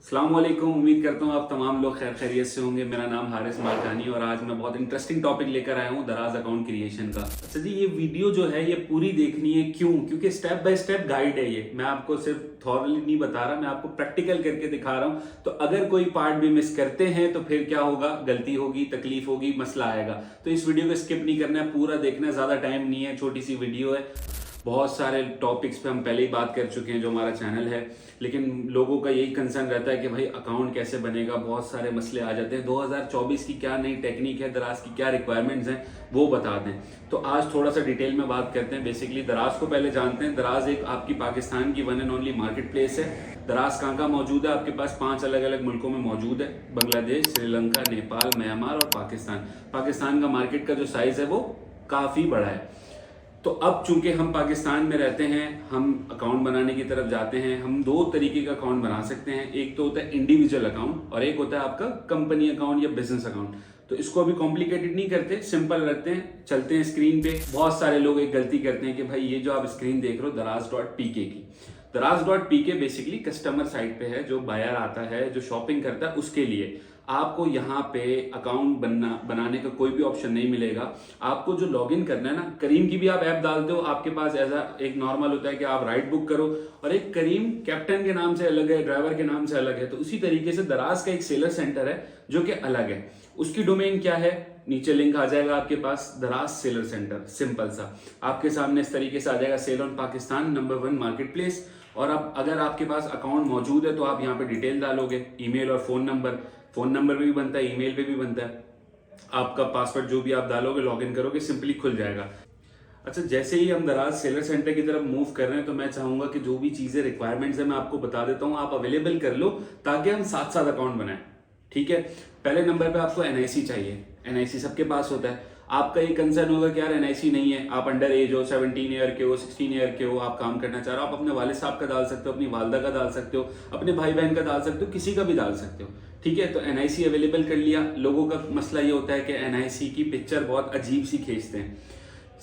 अस्सलाम वालेकुम। उम्मीद करता हूँ आप तमाम लोग खैर खैरियत से होंगे। मेरा नाम हारिस मारकानी और आज मैं बहुत इंटरेस्टिंग टॉपिक लेकर आया हूँ दराज अकाउंट क्रिएशन का। अच्छा जी, ये वीडियो जो है ये पूरी देखनी है। क्यों? क्योंकि स्टेप बाय स्टेप गाइड है ये। मैं आपको सिर्फ थॉरली नहीं बता रहा, मैं आपको प्रैक्टिकल करके दिखा रहा हूँ। तो अगर कोई पार्ट भी मिस करते हैं तो फिर क्या होगा, गलती होगी, तकलीफ होगी, मसला आएगा। तो इस वीडियो को स्किप नहीं करना है, पूरा देखना है। ज्यादा टाइम नहीं है, छोटी सी वीडियो है। बहुत सारे टॉपिक्स पे हम पहले ही बात कर चुके हैं जो हमारा चैनल है, लेकिन लोगों का यही कंसर्न रहता है कि भाई अकाउंट कैसे बनेगा। बहुत सारे मसले आ जाते हैं। 2024 की क्या नई टेक्निक है, दराज की क्या रिक्वायरमेंट्स हैं, वो बता दें। तो आज थोड़ा सा डिटेल में बात करते हैं। बेसिकली दराज को पहले जानते हैं। दराज एक आपकी पाकिस्तान की one and only market place है। दराज कहाँ मौजूद है? आपके पास 5 अलग अलग मुल्कों में मौजूद है: बांग्लादेश, श्रीलंका, नेपाल, म्यांमार और पाकिस्तान। पाकिस्तान का मार्केट का जो साइज है वो काफ़ी बड़ा है। तो अब चूंकि हम पाकिस्तान में रहते हैं, हम अकाउंट बनाने की तरफ जाते हैं। हम 2 तरीके का अकाउंट बना सकते हैं। एक तो होता है इंडिविजुअल अकाउंट और एक होता है आपका कंपनी अकाउंट या बिजनेस अकाउंट। तो इसको अभी कॉम्प्लिकेटेड नहीं करते, सिंपल रखते हैं। चलते हैं स्क्रीन पे। बहुत सारे लोग एक गलती करते हैं कि भाई ये जो आप स्क्रीन देख रहे हो दराज.pk की, दराज.pk बेसिकली कस्टमर साइट पे है। जो बायर आता है, जो शॉपिंग करता है, उसके लिए आपको यहाँ पे अकाउंट बनाने का कोई भी ऑप्शन नहीं मिलेगा। आपको जो लॉगिन करना है ना, करीम की भी आप ऐप डालते हो, आपके पास ऐसा एक नॉर्मल होता है कि आप राइड बुक करो और एक करीम कैप्टन के नाम से अलग है, ड्राइवर के नाम से अलग है। तो उसी तरीके से दराज का एक सेलर सेंटर है जो कि अलग है। उसकी डोमेन क्या है? नीचे लिंक आ जाएगा आपके पास, दराज सेलर सेंटर। सिंपल सा आपके सामने इस तरीके से आ जाएगा, sale on Pakistan number 1 marketplace. और अब अगर आपके पास अकाउंट मौजूद है तो आप यहाँ पे डिटेल डालोगे, ईमेल और फोन नंबर पे भी बनता है, ईमेल पे भी बनता है। आपका पासवर्ड जो भी आप डालोगे, लॉगिन करोगे, सिंपली खुल जाएगा। अच्छा, जैसे ही हम दराज सेलर सेंटर की तरफ मूव कर रहे हैं तो मैं चाहूंगा कि जो भी चीजें रिक्वायरमेंट्स है मैं आपको बता देता हूं, आप अवेलेबल कर लो ताकि हम साथ साथ अकाउंट बनाएं। ठीक है? पहले नंबर पे आपको एनआईसी चाहिए। एनआईसी सबके पास होता है। आपका ये कंसर्न होगा कि यार एनआईसी नहीं है, आप अंडर एज हो, 17 ईयर के हो, 16 ईयर के हो, आप काम करना चाह रहे हो। आप अपने वालिद साहब का डाल सकते हो, अपनी वालदा का डाल सकते हो, अपने भाई बहन का डाल सकते हो, किसी का भी डाल सकते हो। ठीक है? तो एनआईसी अवेलेबल कर लिया। लोगों का मसला ये होता है कि एनआईसी की पिक्चर बहुत अजीब सी खींचते हैं।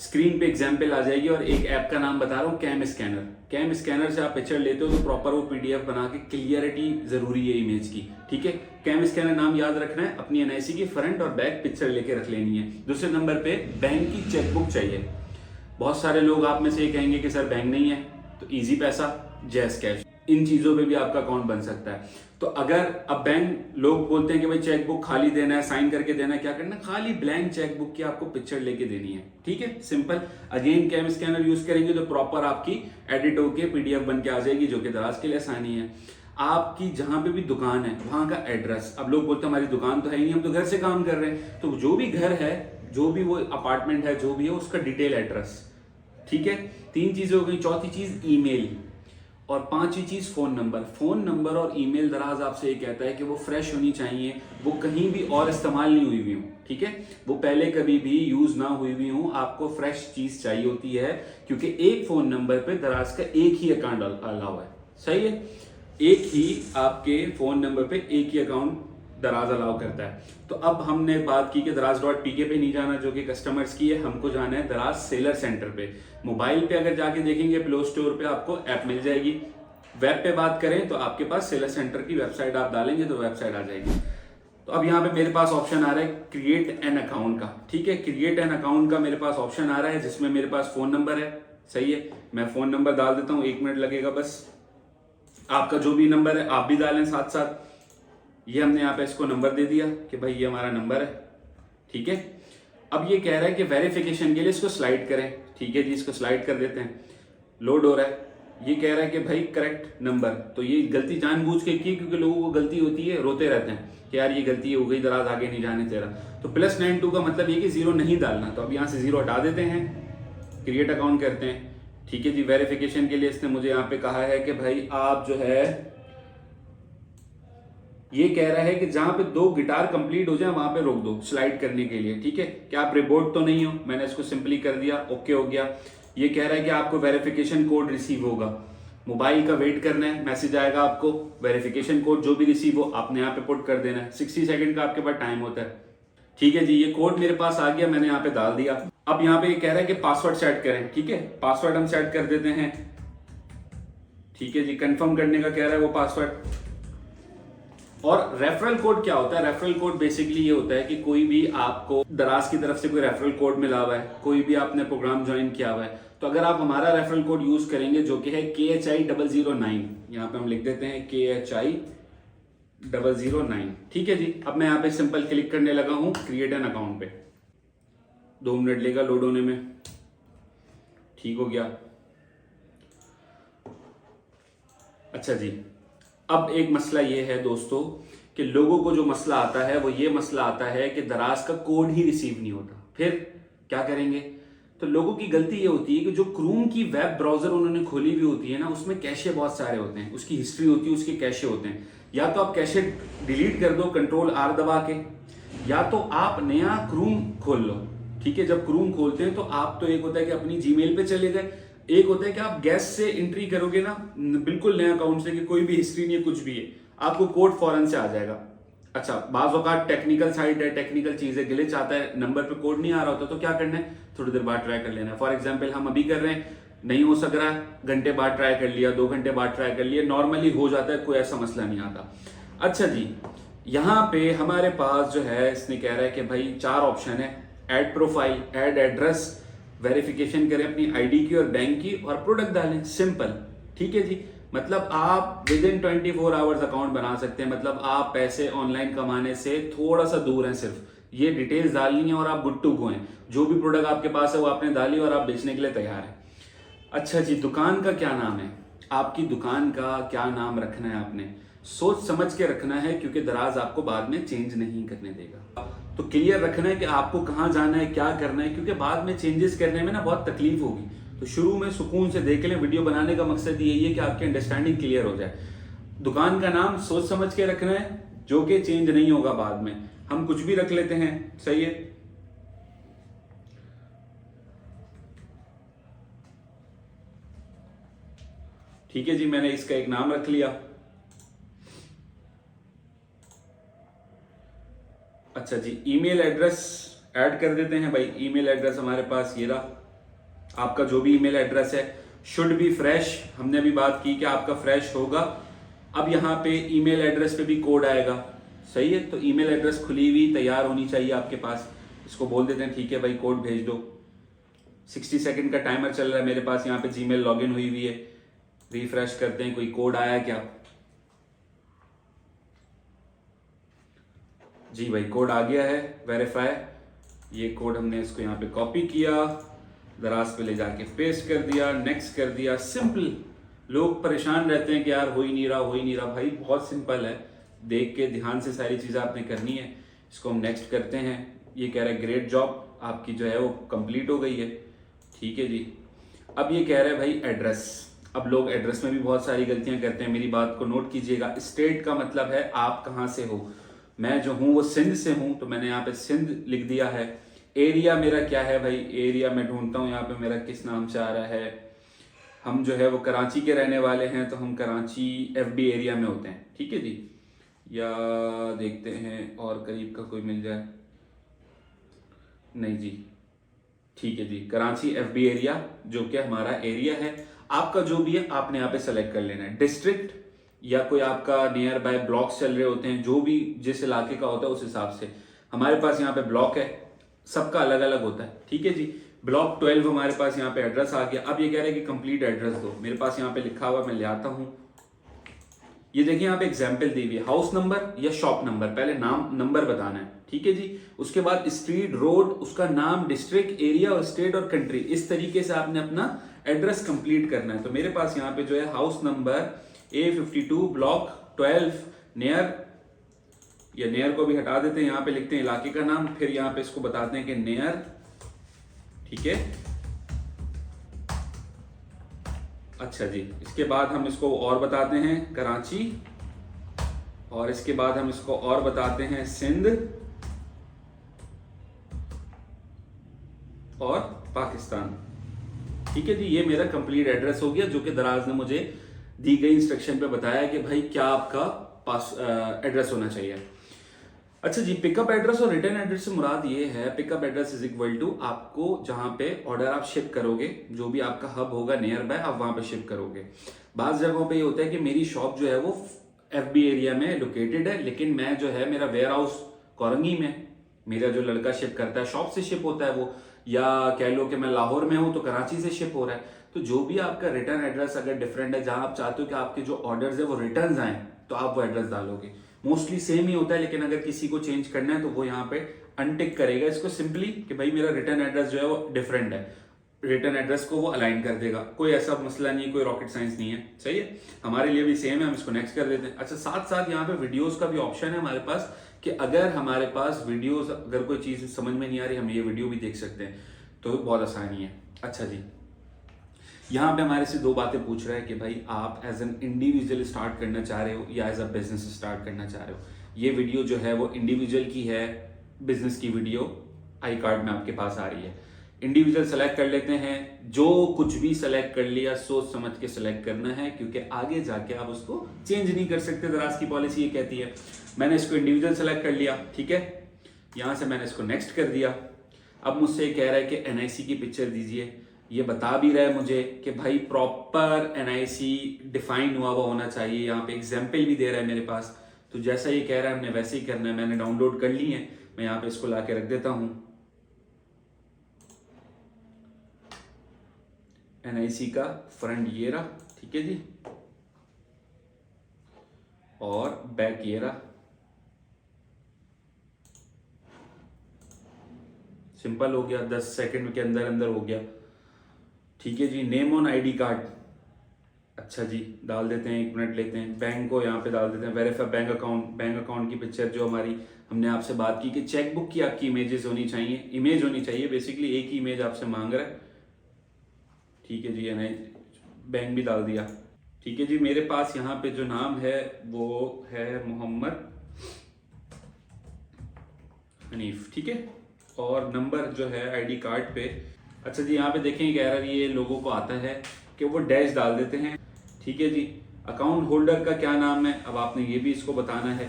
स्क्रीन पे एग्जाम्पल आ जाएगी और एक ऐप का नाम बता रहा हूँ, कैम स्कैनर। कैम स्कैनर से आप पिक्चर लेते हो तो प्रॉपर वो पीडीएफ बना के, क्लियरिटी जरूरी है इमेज की। ठीक है? कैम स्कैनर नाम याद रखना है। अपनी एनआईसी की फ्रंट और बैक पिक्चर लेके रख लेनी है। दूसरे नंबर पे बैंक की चेकबुक चाहिए। बहुत सारे लोग आप में से ये कहेंगे कि सर बैंक नहीं है, तो इजी पैसा, जैस कैश, इन चीजों पे भी आपका अकाउंट बन सकता है। तो अगर अब बैंक लोग बोलते हैं कि भाई चेकबुक खाली देना है, साइन करके देना है, क्या करना है? खाली ब्लैंक चेकबुक की आपको पिक्चर लेके देनी है। ठीक है? Simple. Again CamScanner use करेंगे तो प्रॉपर आपकी एडिट होके पीडीएफ बन के आ जाएगी, जो कि दराज के लिए आसानी है। आपकी जहां पे भी दुकान है वहां का एड्रेस। अब लोग बोलते हैं हमारी दुकान तो है ही नहीं, हम तो घर से काम कर रहे हैं। तो जो भी घर है, जो भी वो अपार्टमेंट है, जो भी है, उसका डिटेल एड्रेस। ठीक है? 3 चीजें हो गई। चौथी चीज ईमेल और 5वीं चीज फोन नंबर। फोन नंबर और ईमेल दराज आपसे ये कहता है कि वो फ्रेश होनी चाहिए, वो कहीं भी और इस्तेमाल नहीं हुई हुई हो। ठीक है? वो पहले कभी भी यूज ना हुई हुई हो। आपको फ्रेश चीज चाहिए होती है, क्योंकि एक फोन नंबर पे दराज का एक ही अकाउंट अलाउ है। सही है? एक ही आपके फोन नंबर पे एक ही अकाउंट दराज अलाउ करता है। तो अब हमने बात की कि दराज.pk पे नहीं जाना, जो कि कस्टमर्स की है। हमको जाना है दराज सेलर सेंटर पे। मोबाइल पे अगर जाके देखेंगे प्ले स्टोर पे आपको ऐप मिल जाएगी। वेब पे बात करें तो आपके पास सेलर सेंटर की वेबसाइट आप डालेंगे तो वेबसाइट आ जाएगी। तो अब यहाँ पे मेरे पास ऑप्शन आ रहा है क्रिएट एन अकाउंट का। ठीक है? क्रिएट एन अकाउंट का मेरे पास ऑप्शन आ रहा है, जिसमें मेरे पास फोन नंबर है। सही है? मैं फोन नंबर डाल देता हूँ, 1 मिनट लगेगा बस। आपका जो भी नंबर है आप भी डालें साथ साथ। ये हमने यहाँ पे इसको नंबर दे दिया कि भाई ये हमारा नंबर है। ठीक है? अब ये कह रहा है कि वेरिफिकेशन के लिए इसको स्लाइड करें। ठीक है जी, इसको स्लाइड कर देते हैं। लोड हो रहा है। ये कह रहा है कि भाई करेक्ट नंबर। तो ये गलती जानबूझ के की, क्योंकि लोगों को गलती होती है, रोते रहते हैं कि यार ये गलती हो गई, दराज आगे नहीं जाने तेरा। तो +92 का मतलब ये कि 0 नहीं डालना। तो अब यहाँ से 0 हटा देते हैं, क्रिएट अकाउंट करते हैं। ठीक है जी? वेरिफिकेशन के लिए इसने मुझे यहाँ पे कहा है कि भाई आप जो है, ये कह रहा है कि जहां पे 2 गिटार कंप्लीट हो जाए वहां पे रोक दो स्लाइड करने के लिए। ठीक है? क्या आप रिबोट तो नहीं हो? मैंने इसको सिंपली कर दिया, ओके हो गया। ये कह रहा है कि आपको वेरिफिकेशन कोड रिसीव होगा। मोबाइल का वेट करना है, मैसेज आएगा आपको। वेरिफिकेशन कोड जो भी रिसीव हो आपने यहाँ पे पुट कर देना है। 60 सेकंड का आपके पास टाइम होता है। ठीक है जी? ये कोड मेरे पास आ गया, मैंने यहाँ पे डाल दिया। अब यहाँ पे ये कह रहा है कि पासवर्ड सेट करें। ठीक है? पासवर्ड हम सेट कर देते हैं। ठीक है जी? कंफर्म करने का कह रहा है वो पासवर्ड। और रेफरल कोड क्या होता है? रेफरल कोड बेसिकली ये होता है कि कोई भी आपको दराज की तरफ से कोई रेफरल कोड मिला हुआ है, कोई भी आपने प्रोग्राम ज्वाइन किया हुआ है, तो अगर आप हमारा रेफरल कोड यूज करेंगे जो कि है KHI009, यहाँ पे हम लिख देते हैं KHI009, ठीक है जी। अब मैं यहाँ पे सिंपल क्लिक करने लगा हूँ क्रिएट एन अकाउंट पे, 2 मिनट लेगा लोड होने में। ठीक हो गया। अच्छा जी, अब एक मसला ये है दोस्तों कि लोगों को जो मसला आता है वो ये मसला आता है कि दराज का कोड ही रिसीव नहीं होता। फिर क्या करेंगे? तो लोगों की गलती ये होती है कि जो क्रूम की वेब ब्राउजर उन्होंने खोली हुई होती है ना, उसमें कैशे बहुत सारे होते हैं, उसकी हिस्ट्री होती है, उसके कैशे होते हैं। या तो आप कैशे डिलीट कर दो Ctrl+R दबा के, या तो आप नया क्रूम खोल लो। ठीक है, जब क्रूम खोलते हैं तो आप तो एक होता है कि अपनी जीमेल पे चले गए, एक होता है कि आप गैस से एंट्री करोगे ना बिल्कुल नया अकाउंट से कि कोई भी हिस्ट्री नहीं है, कुछ भी है, आपको कोड फौरन से आ जाएगा। अच्छा, बाज़ औक़ात टेक्निकल साइट है, टेक्निकल चीज़ है, ग्लिच आता है, नंबर पे कोड नहीं आ रहा होता, तो क्या करना है? थोड़ी देर बाद ट्राई कर लेना है। फॉर एग्जांपल हम अभी कर रहे हैं, नहीं हो सक रहा है, घंटे बाद ट्राई कर लिया, 2 घंटे बाद ट्राई कर लिया, नॉर्मली हो जाता है, कोई ऐसा मसला नहीं आता। अच्छा जी, यहाँ पे हमारे पास जो है इसने कह रहा है कि भाई 4 ऑप्शन है, add profile, add address, verification करें अपनी आईडी की और बैंक की, और प्रोडक्ट डालें। सिंपल, ठीक है जी। मतलब आप विद इन 24 आवर्स अकाउंट बना सकते हैं। मतलब आप पैसे ऑनलाइन कमाने से थोड़ा सा दूर हैं, सिर्फ ये डिटेल्स डालनी है और आप गुड टू गो हैं। जो भी प्रोडक्ट आपके पास है वो आपने डाली और आप बेचने के लिए तैयार हैं। अच्छा जी, दुकान का क्या नाम है? आपकी दुकान का क्या नाम रखना है आपने सोच समझ के रखना है, क्योंकि दराज आपको बाद में चेंज नहीं करने देगा। तो क्लियर रखना है कि आपको कहाँ जाना है, क्या करना है, क्योंकि बाद में चेंजेस करने में ना बहुत तकलीफ होगी। तो शुरू में सुकून से देख लें। वीडियो बनाने का मकसद यही है कि आपकी अंडरस्टैंडिंग क्लियर हो जाए। दुकान का नाम सोच समझ के रखना है, जो कि चेंज नहीं होगा बाद में। हम कुछ भी रख लेते हैं, सही है। ठीक है जी, मैंने इसका एक नाम रख लिया। अच्छा जी, ईमेल एड्रेस ऐड कर देते हैं भाई। ईमेल एड्रेस हमारे पास ये रहा। आपका जो भी ईमेल एड्रेस है शुड बी फ्रेश। हमने अभी बात की कि आपका फ्रेश होगा। अब यहाँ पे ईमेल एड्रेस पे भी कोड आएगा, सही है। तो ईमेल एड्रेस खुली हुई तैयार होनी चाहिए आपके पास। इसको बोल देते हैं ठीक है भाई, कोड भेज दो। 60 सेकंड का टाइमर चल रहा है मेरे पास। यहाँ पे जीमेल लॉगिन हुई हुई है। रिफ्रेश करते हैं, कोई कोड आया क्या? जी भाई, कोड आ गया है, वेरीफाई। ये कोड हमने इसको यहाँ पे कॉपी किया, दराज पे ले जाके पेस्ट कर दिया, नेक्स्ट कर दिया। सिंपल। लोग परेशान रहते हैं कि यार हो ही नहीं रहा, हो ही नहीं रहा। भाई बहुत सिंपल है, देख के ध्यान से सारी चीज़ें आपने करनी है। इसको हम नेक्स्ट करते हैं। ये कह रहा है ग्रेट जॉब, आपकी जो है वो कंप्लीट हो गई है। ठीक है जी। अब ये कह रहा है भाई एड्रेस। अब लोग एड्रेस में भी बहुत सारी गलतियां करते हैं, मेरी बात को नोट कीजिएगा। स्टेट का मतलब है आप कहाँ से हो। मैं जो हूँ वो सिंध से हूँ, तो मैंने यहाँ पे सिंध लिख दिया है। एरिया मेरा क्या है भाई? एरिया मैं ढूंढता हूँ यहाँ पे मेरा किस नाम से आ रहा है। हम जो है वो कराची के रहने वाले हैं, तो हम कराची FB एरिया में होते हैं। ठीक है जी। या देखते हैं और करीब का कोई मिल जाए। नहीं जी, ठीक है जी, कराची FB एरिया जो कि हमारा एरिया है। आपका जो भी है आपने यहाँ पे सेलेक्ट कर लेना है। डिस्ट्रिक्ट या कोई आपका नियर बाय ब्लॉक्स चल रहे होते हैं, जो भी जिस इलाके का होता है उस हिसाब से। हमारे पास यहाँ पे ब्लॉक है, सबका अलग अलग होता है। ठीक है जी। ब्लॉक 12 हमारे पास यहाँ पे एड्रेस आ गया। अब ये कह रहे हैं कि कंप्लीट एड्रेस दो। मेरे पास यहाँ पे लिखा हुआ, मैं ले आता हूँ। ये देखिए यहाँ पे एग्जाम्पल दी हुई है, हाउस नंबर या शॉप नंबर। पहले नाम नंबर बताना है, ठीक है जी। उसके बाद स्ट्रीट, रोड, उसका नाम, डिस्ट्रिक्ट, एरिया और स्टेट और कंट्री। इस तरीके से आपने अपना एड्रेस कंप्लीट करना है। तो मेरे पास यहाँ पे जो है house number A52 block 12 near, या नियर को भी हटा देते हैं, यहाँ पे लिखते हैं इलाके का नाम। फिर यहाँ पे इसको बताते हैं कि नियर, ठीक है। अच्छा जी, इसके बाद हम इसको और बताते हैं कराची, और इसके बाद हम इसको और बताते हैं सिंध और पाकिस्तान। ठीक है जी, ये मेरा कंप्लीट एड्रेस हो गया, जो कि दराज ने मुझे दी गई इंस्ट्रक्शन पे बताया कि भाई क्या आपका पास एड्रेस होना चाहिए। अच्छा जी, पिकअप एड्रेस और रिटर्न एड्रेस से मुराद ये है, pickup address is equal to आपको जहां पे ऑर्डर आप शिप करोगे, जो भी आपका हब होगा नियर बाय, आप वहां पे शिप करोगे। बाज़ जगहों पे ये होता है कि मेरी शॉप जो है वो FB एरिया में लोकेटेड है, लेकिन मैं जो है मेरा वेयर हाउस कोरंगी में, मेरा जो लड़का शिप करता है शॉप से शिप होता है वो, या कह लो कि मैं लाहौर में हूँ तो कराची से शिप हो रहा है। तो जो भी आपका रिटर्न एड्रेस अगर डिफरेंट है, जहां आप चाहते हो कि आपके जो ऑर्डर्स है वो रिटर्न आए, तो आप वो एड्रेस डालोगे। मोस्टली सेम ही होता है, लेकिन अगर किसी को चेंज करना है तो वो यहाँ पे अनटिक करेगा इसको सिंपली कि भाई मेरा रिटर्न एड्रेस जो है वो डिफरेंट है, रिटर्न एड्रेस को वो अलाइन कर देगा। कोई ऐसा मसला नहीं, कोई रॉकेट साइंस नहीं है, सही है। हमारे लिए भी सेम है, हम इसको नेक्स्ट कर देते हैं। अच्छा, साथ साथ यहाँ पे वीडियोस का भी ऑप्शन है हमारे पास कि अगर हमारे पास वीडियोस, अगर कोई चीज समझ में नहीं आ रही, हम ये वीडियो भी देख सकते हैं, तो बहुत आसानी है। अच्छा जी, यहाँ पे हमारे से 2 बातें पूछ रहा है कि भाई आप एज एन इंडिविजुअल स्टार्ट करना चाह रहे हो या एज अ बिजनेस स्टार्ट करना चाह रहे हो। ये वीडियो जो है वो इंडिविजुअल की है, बिजनेस की वीडियो आई कार्ड में आपके पास आ रही है। इंडिविजुअल सेलेक्ट कर लेते हैं, जो कुछ भी सेलेक्ट कर लिया सोच समझ के सेलेक्ट करना है, क्योंकि आगे जाके आप उसको चेंज नहीं कर सकते, दराज की पॉलिसी ये कहती है। मैंने इसको इंडिविजुअल सेलेक्ट कर लिया, ठीक है। यहाँ से मैंने इसको नेक्स्ट कर दिया। अब मुझसे कह रहा है कि NIC की पिक्चर दीजिए। ये बता भी रहा है मुझे कि भाई प्रॉपर NIC डिफाइन हुआ होना चाहिए। यहाँ पे एग्जाम्पल भी दे रहा है मेरे पास, तो जैसा ये कह रहा है हमने वैसे ही करना है। मैंने डाउनलोड कर ली है, मैं यहाँ पे इसको ला के रख देता हूँ। NIC का फ्रंट ये रहा, ठीक है जी, और बैक ये रहा। सिंपल हो गया, 10 सेकंड के अंदर अंदर हो गया, ठीक है जी। नेम ऑन ID कार्ड, अच्छा जी, डाल देते हैं, 1 मिनट लेते हैं। बैंक को यहाँ पे डाल देते हैं, verify bank account. Bank account की पिक्चर जो हमारी हमने आपसे बात की कि चेकबुक की आपकी इमेजेस होनी चाहिए, इमेज होनी चाहिए, बेसिकली एक ही इमेज आपसे मांग रहा है, ठीक है जी। बैंक भी डाल दिया, ठीक है जी। मेरे पास यहाँ पे जो नाम है वो है मोहम्मद हनीफ, ठीक है। और नंबर जो है ID कार्ड पे, अच्छा जी, यहाँ पे देखें कह रहा है ये लोगों को आता है कि वो डैश डाल देते हैं, ठीक है जी। अकाउंट होल्डर का क्या नाम है, अब आपने ये भी इसको बताना है।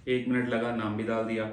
1 मिनट लगा, नाम भी डाल दिया।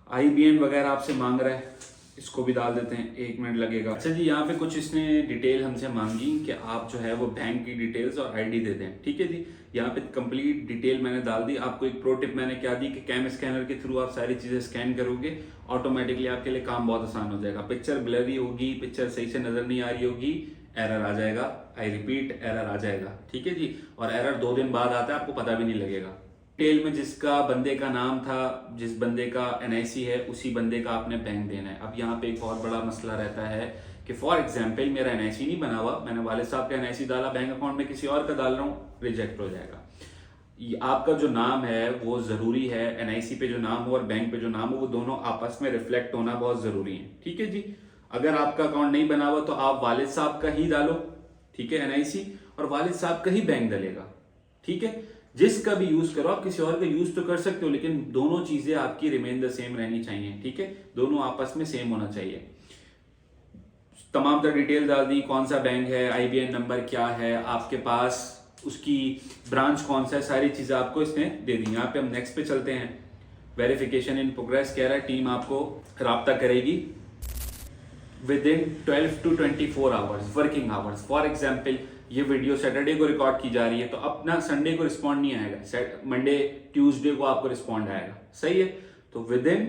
IBN वगैरह आपसे मांग रहा है, इसको भी डाल देते हैं, 1 मिनट लगेगा। अच्छा जी, यहाँ पे कुछ इसने डिटेल हमसे मांगी कि आप जो है वो बैंक की डिटेल्स और ID दे दें, ठीक है जी। यहाँ पे कंप्लीट डिटेल मैंने डाल दी। आपको एक प्रो टिप मैंने क्या दी कि कैम स्कैनर के थ्रू आप सारी चीजें स्कैन करोगे, ऑटोमेटिकली आपके लिए काम बहुत आसान हो जाएगा। पिक्चर ब्लरी होगी, पिक्चर सही से नजर नहीं आ रही होगी, एरर आ जाएगा। आई रिपीट, एरर आ जाएगा, ठीक है जी। और एरर 2 दिन बाद आता है, आपको पता भी नहीं लगेगा। डिटेल में जिसका बंदे का नाम था, जिस बंदे का NIC है, उसी बंदे का आपने बैंक देना है। अब यहाँ पे एक बहुत बड़ा मसला रहता है कि फॉर एग्जाम्पल मेरा NIC नहीं बना हुआ, मैंने वालिद साहब का NIC डाला, बैंक अकाउंट में किसी और का डाल रहा हूँ, रिजेक्ट हो जाएगा। आपका जो नाम है वो जरूरी है, NIC पे जो नाम हो और बैंक पे जो नाम हो वो दोनों आपस में रिफ्लेक्ट होना बहुत जरूरी है, ठीक है जी। अगर आपका अकाउंट नहीं बना हुआ तो आप वालिद साहब का ही डालो, ठीक है, NIC, और वालिद साहब का ही बैंक डलेगा, ठीक है। जिसका भी यूज करो, आप किसी और का यूज तो कर सकते हो, लेकिन दोनों चीजें आपकी रिमेन द सेम रहनी चाहिए, ठीक है। दोनों आपस में सेम होना चाहिए। तमाम तरह डिटेल डाल दी, कौन सा बैंक है, IBN नंबर क्या है आपके पास, उसकी ब्रांच कौन सा है, सारी चीजें आपको इसने दे दी। यहाँ पे हम नेक्स्ट पे चलते हैं। वेरिफिकेशन इन प्रोग्रेस कह रहा है, टीम आपको राब्ता करेगी with in 12 to 24 hours, working hours. For example ये वीडियो सैटरडे को रिकॉर्ड की जा रही है, तो अपना संडे को रिस्पॉन्ड नहीं आएगा, मंडे ट्यूसडे को आपको रिस्पॉन्ड आएगा, सही है। तो विद इन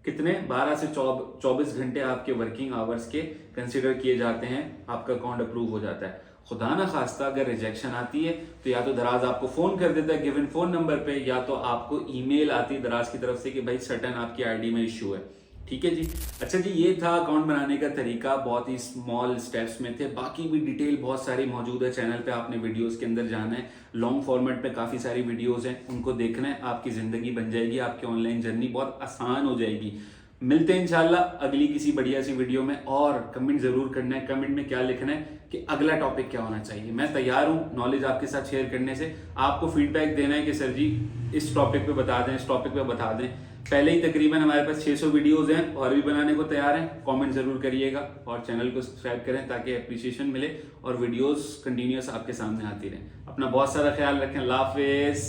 कितने 12 से 24 घंटे आपके वर्किंग आवर्स के कंसिडर किए जाते हैं, आपका अकाउंट अप्रूव हो जाता है। खुदा ना खास्ता अगर रिजेक्शन आती है तो या तो दराज आपको फोन कर देता है गिवन फोन नंबर पे, या तो आपको ईमेल आती है दराज की तरफ से कि भाई सर्टन आपकी ID में इश्यू है, ठीक है जी। अच्छा जी, ये था अकाउंट बनाने का तरीका, बहुत ही स्मॉल स्टेप्स में थे। बाकी भी डिटेल बहुत सारी मौजूद है चैनल पे, आपने वीडियोस के अंदर जाना है। लॉन्ग फॉर्मेट पे काफ़ी सारी वीडियोस हैं, उनको देखना है, आपकी ज़िंदगी बन जाएगी, आपकी ऑनलाइन जर्नी बहुत आसान हो जाएगी। मिलते हैं इंशाल्लाह अगली किसी बढ़िया सी वीडियो में। और कमेंट ज़रूर करना है, कमेंट में क्या लिखना है कि अगला टॉपिक क्या होना चाहिए। मैं तैयार हूँ नॉलेज आपके साथ शेयर करने से। आपको फीडबैक देना है कि सर जी इस टॉपिक पे बता दें, इस टॉपिक पे बता दें। पहले ही तकरीबन हमारे पास 600 वीडियोस हैं, और भी बनाने को तैयार हैं। कमेंट जरूर करिएगा और चैनल को सब्सक्राइब करें ताकि अप्रिसिएशन मिले और वीडियोस कंटिन्यूअस आपके सामने आती रहें। अपना बहुत सारा ख्याल रखें। अल्लाह हाफिज़।